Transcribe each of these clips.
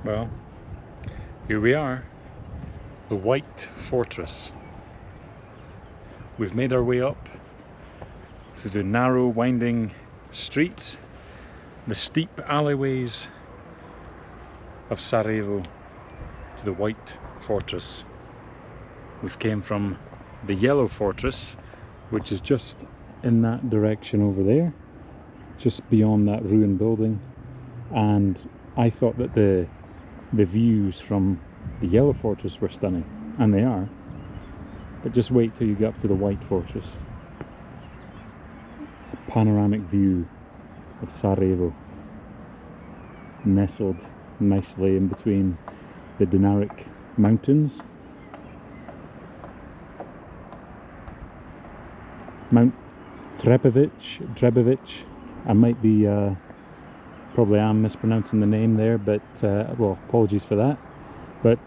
Well, here we are, the White Fortress. We've made our way up through the narrow, winding streets, the steep alleyways of Sarajevo to the White Fortress. We've came from the Yellow Fortress, which is just in that direction over there, just beyond that ruined building, and I thought that the views from the Yellow Fortress were stunning, and they are, but just wait till you get up to the White Fortress. A panoramic view of Sarajevo, nestled nicely in between the Dinaric mountains. Mount Trebevic. I might be probably am mispronouncing the name there, but well, apologies for that. But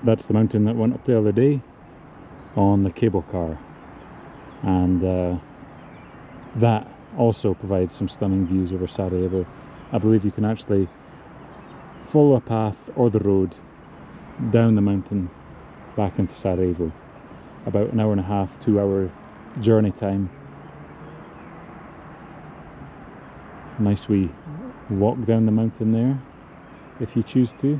that's the mountain that went up the other day on the cable car, and that also provides some stunning views over Sarajevo. I believe you can actually follow a path or the road down the mountain back into Sarajevo. About an hour and a half, 2 hour journey time. Nice wee walk down the mountain there, if you choose to.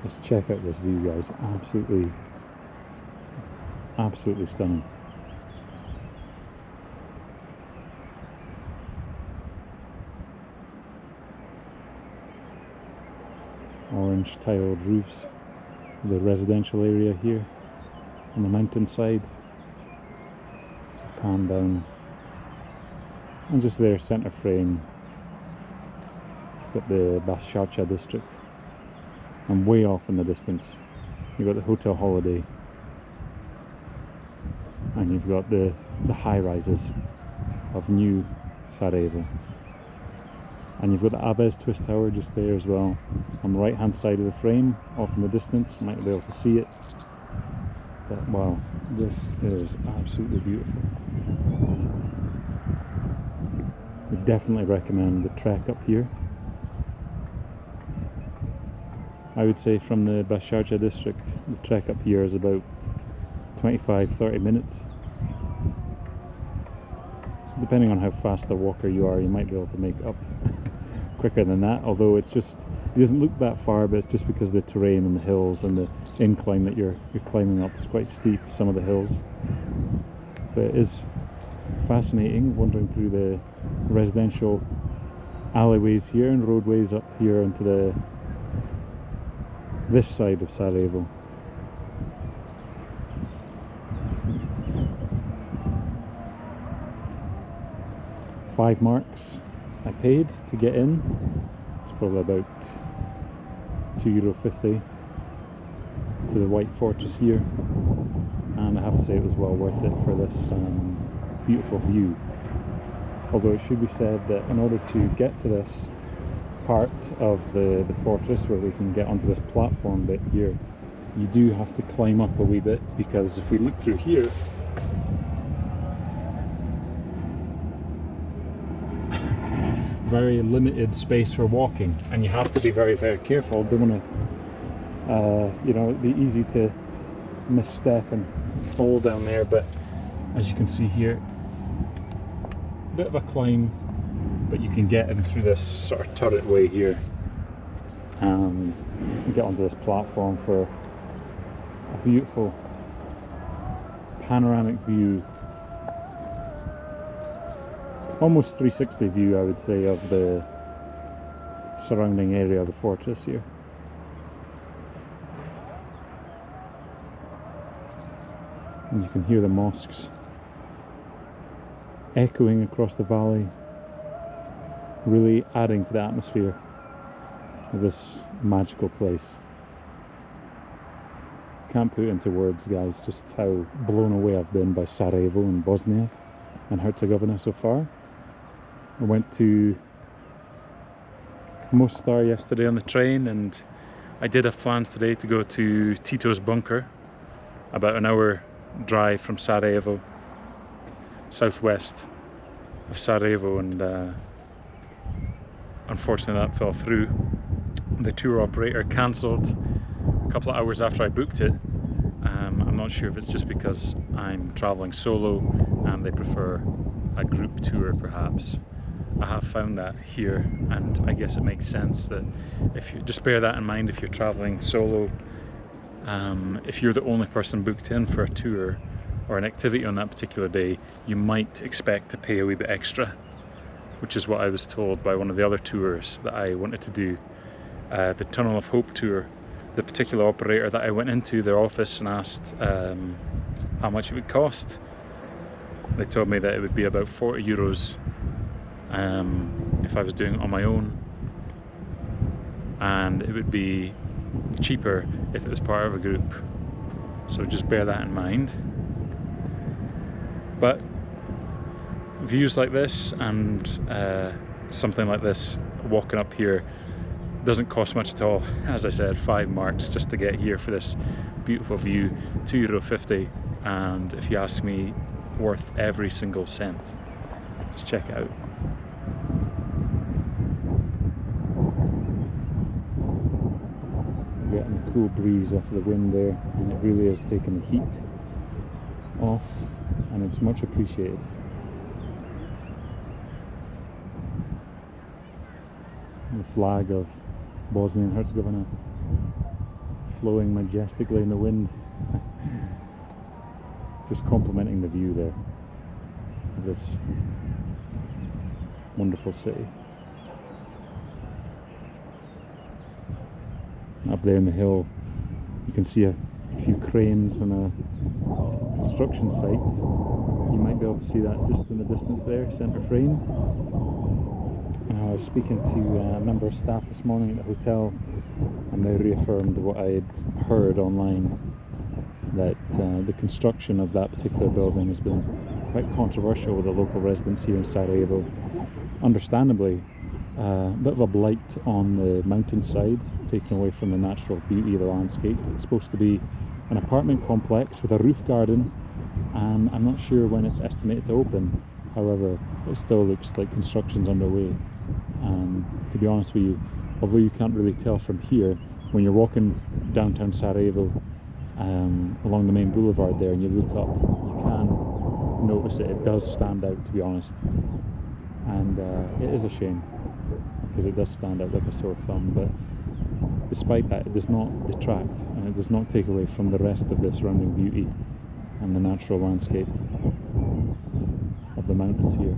Just check out this view, guys. Absolutely stunning. Orange tiled roofs, the residential area here on the mountainside. So pan down, and just there, centre frame, you've got the Bosnia district, and way off in the distance you've got the Hotel Holiday, and you've got the high rises of new Sarajevo, and you've got the Aves Twist Tower just there as well on the right hand side of the frame, off in the distance. You might be able to see it, but wow, this is absolutely beautiful. We definitely recommend the trek up here. I would say from the Bosnia district, the trek up here is about 25-30 minutes. Depending on how fast a walker you are, you might be able to make up quicker than that, although it doesn't look that far, but it's just because of the terrain and the hills and the incline that you're climbing up. It's quite steep, some of the hills, but it is fascinating wandering through the residential alleyways here and roadways up here into this side of Sarajevo. €5 I paid to get in. It's probably about €2.50 to the White Fortress here, and I have to say it was well worth it for this beautiful view. Although it should be said that in order to get to this part of the fortress where we can get onto this platform bit here, you do have to climb up a wee bit, because if we look through here, very limited space for walking, and you have to be very careful. Don't want to you know, it'd be easy to misstep and fall down there, but as you can see here, a bit of a climb, but you can get in through this sort of turret way here and get onto this platform for a beautiful panoramic view, almost 360 view, I would say, of the surrounding area of the fortress here. And you can hear the mosques echoing across the valley, really adding to the atmosphere of this magical place. Can't put it into words, guys, just how blown away I've been by Sarajevo and Bosnia and Herzegovina so far. I went to Mostar yesterday on the train, and I did have plans today to go to Tito's bunker, about an hour drive from Sarajevo, southwest of Sarajevo, and unfortunately that fell through. The tour operator cancelled a couple of hours after I booked it. I'm not sure if it's just because I'm traveling solo and they prefer a group tour perhaps. I have found that here, and I guess it makes sense that if you just bear that in mind if you're traveling solo. If you're the only person booked in for a tour or an activity on that particular day, you might expect to pay a wee bit extra, which is what I was told by one of the other tours that I wanted to do. The Tunnel of Hope tour, the particular operator that I went into their office and asked how much it would cost. They told me that it would be about 40 euros if I was doing it on my own, and it would be cheaper if it was part of a group. So just bear that in mind. But views like this and something like this, walking up here, doesn't cost much at all. As I said, 5 marks just to get here for this beautiful view, €2.50, and if you ask me, worth every single cent. Just check it out. Getting a cool breeze off the wind there, and it really is taking the heat off, and it's much appreciated. The flag of Bosnia and Herzegovina flowing majestically in the wind. Just complimenting the view there of this wonderful city. Up there in the hill you can see a few cranes on a construction site. You might be able to see that just in the distance there, centre frame. I was speaking to a member of staff this morning at the hotel, and they reaffirmed what I had heard online, that the construction of that particular building has been quite controversial with the local residents here in Sarajevo. Understandably, a bit of a blight on the mountainside, taken away from the natural beauty of the landscape. It's supposed to be an apartment complex with a roof garden, and I'm not sure when it's estimated to open. However, it still looks like construction's underway. And to be honest with you, although you can't really tell from here, when you're walking downtown Sarajevo along the main boulevard there and you look up, you can notice it. It does stand out, to be honest, and it is a shame because it does stand out like a sore thumb. But despite that, it does not detract and it does not take away from the rest of the surrounding beauty and the natural landscape of the mountains here.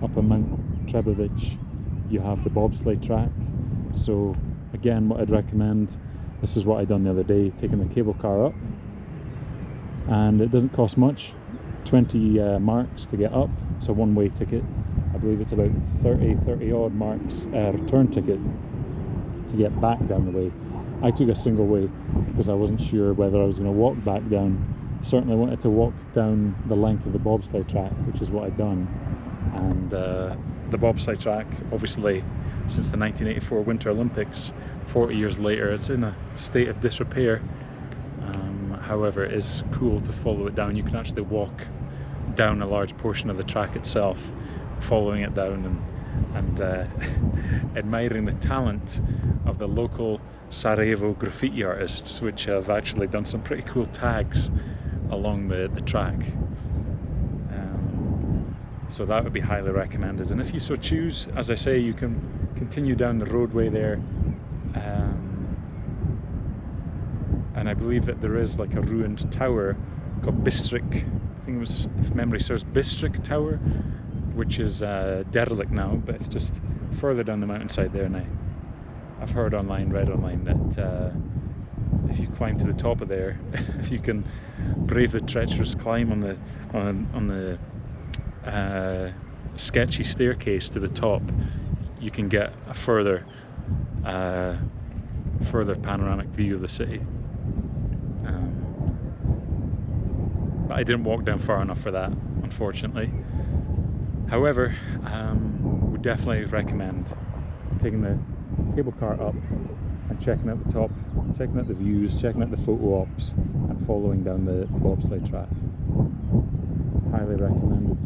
Up on Mount Trebevic you have the bobsleigh track. So again, what I'd recommend, this is what I'd done the other day, taking the cable car up, and it doesn't cost much, 20 marks to get up. It's a one-way ticket. I believe it's about 30 odd marks return ticket to get back down the way. I took a single way because I wasn't sure whether I was going to walk back down. I certainly wanted to walk down the length of the bobsleigh track, which is what I'd done. And the bobsleigh track, obviously since the 1984 Winter Olympics, 40 years later, it's in a state of disrepair. However, it is cool to follow it down. You can actually walk down a large portion of the track itself, following it down and admiring the talent of the local Sarajevo graffiti artists, which have actually done some pretty cool tags along the track. So that would be highly recommended, and if you so choose, as I say, you can continue down the roadway there, and I believe that there is like a ruined tower called Bistrik, I think it was, if memory serves, Bistrik Tower, which is derelict now, but it's just further down the mountainside there. And I've heard online, read online, that if you climb to the top of there, if you can brave the treacherous climb on the sketchy staircase to the top, you can get a further panoramic view of the city. But I didn't walk down far enough for that, unfortunately. However, would definitely recommend taking the cable car up and checking out the top, checking out the views, checking out the photo ops, and following down the bobsleigh track. Highly recommended.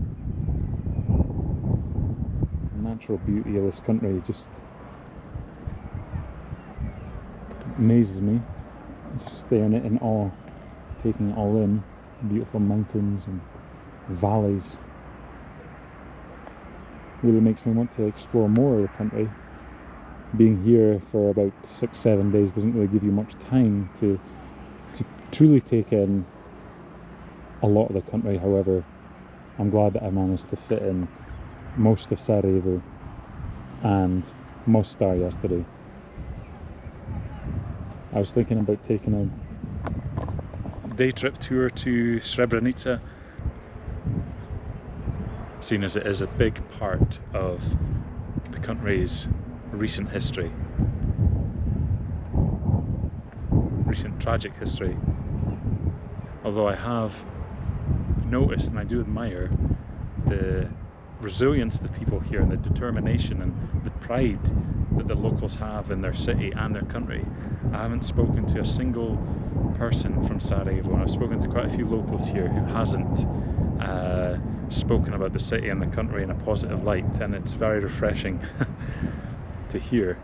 And natural beauty of this country just amazes me. Just staring at it in awe, taking it all in. Beautiful mountains and valleys. Really makes me want to explore more of the country. Being here for about 6-7 days doesn't really give you much time to truly take in a lot of the country. However, I'm glad that I managed to fit in most of Sarajevo and Mostar yesterday. I was thinking about taking a day trip tour to Srebrenica, seeing as it is a big part of the country's recent history, recent tragic history. Although I have noticed, and I do admire, the resilience of the people here and the determination and the pride that the locals have in their city and their country. I haven't spoken to a single person from Sarajevo, and I've spoken to quite a few locals here who hasn't spoken about the city and the country in a positive light, and it's very refreshing to hear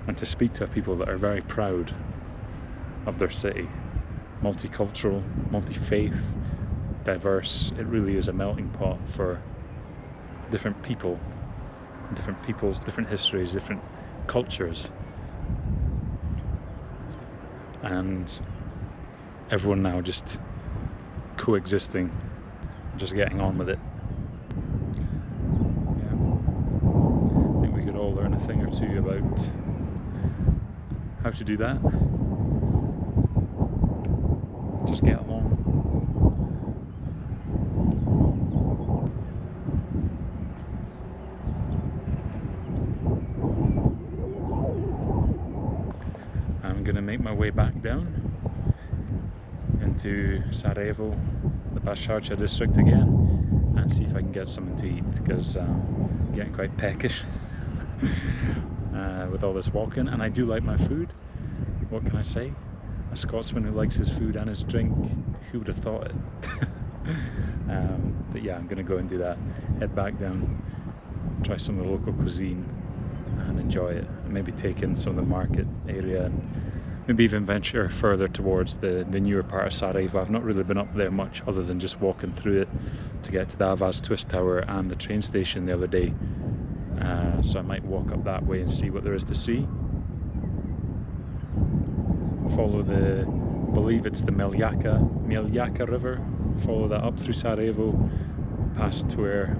and to speak to people that are very proud of their city. Multicultural, multi-faith, diverse. It really is a melting pot for different people, different peoples, different histories, different cultures, and everyone now just coexisting, just getting on with it. Yeah. I think we could all learn a thing or two about how to do that. Just get along. I'm gonna make my way back down into Sarajevo, the Basharcha district again, and see if I can get something to eat, because I'm getting quite peckish with all this walking, and I do like my food. What can I say? A Scotsman who likes his food and his drink, who would have thought it? But yeah, I'm going to go and do that. Head back down, try some of the local cuisine and enjoy it. And maybe take in some of the market area, and maybe even venture further towards the newer part of Sarajevo. I've not really been up there much other than just walking through it to get to the Avaz Twist Tower and the train station the other day. So I might walk up that way and see what there is to see. Follow I believe it's the Miljaka River, follow that up through Sarajevo, past to where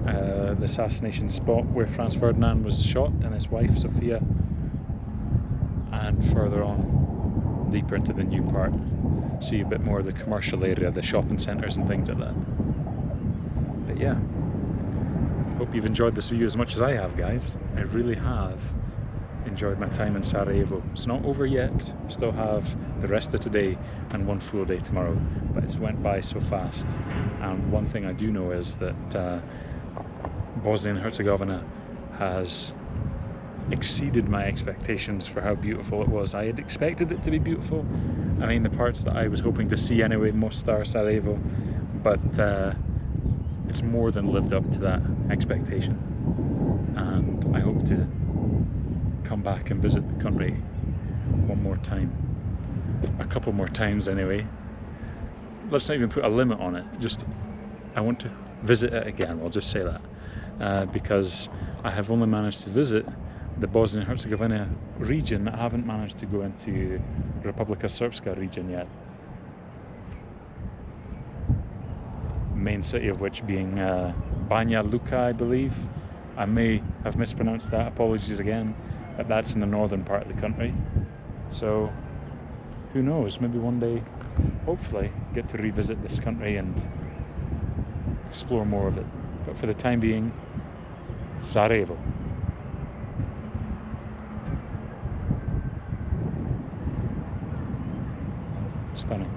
the assassination spot where Franz Ferdinand was shot and his wife Sofia, and further on, deeper into the new part, see a bit more of the commercial area, the shopping centres and things like that. But yeah, hope you've enjoyed this video as much as I have, guys. I really have enjoyed my time in Sarajevo. It's not over yet. Still have the rest of today and one full day tomorrow, but it's went by so fast. And one thing I do know is that Bosnia and Herzegovina has exceeded my expectations for how beautiful it was. I had expected it to be beautiful. I mean, the parts that I was hoping to see anyway, Mostar, Sarajevo, but it's more than lived up to that expectation. And I hope to come back and visit the country one more time, a couple more times anyway. Let's not even put a limit on it, just I want to visit it again. I'll just say that because I have only managed to visit the Bosnia and Herzegovina region. I haven't managed to go into Republika Srpska region yet, main city of which being Banja Luka, I believe. I may have mispronounced that, apologies again, but that's in the northern part of the country. So who knows, maybe one day, hopefully, get to revisit this country and explore more of it. But for the time being, Sarajevo. Stunning.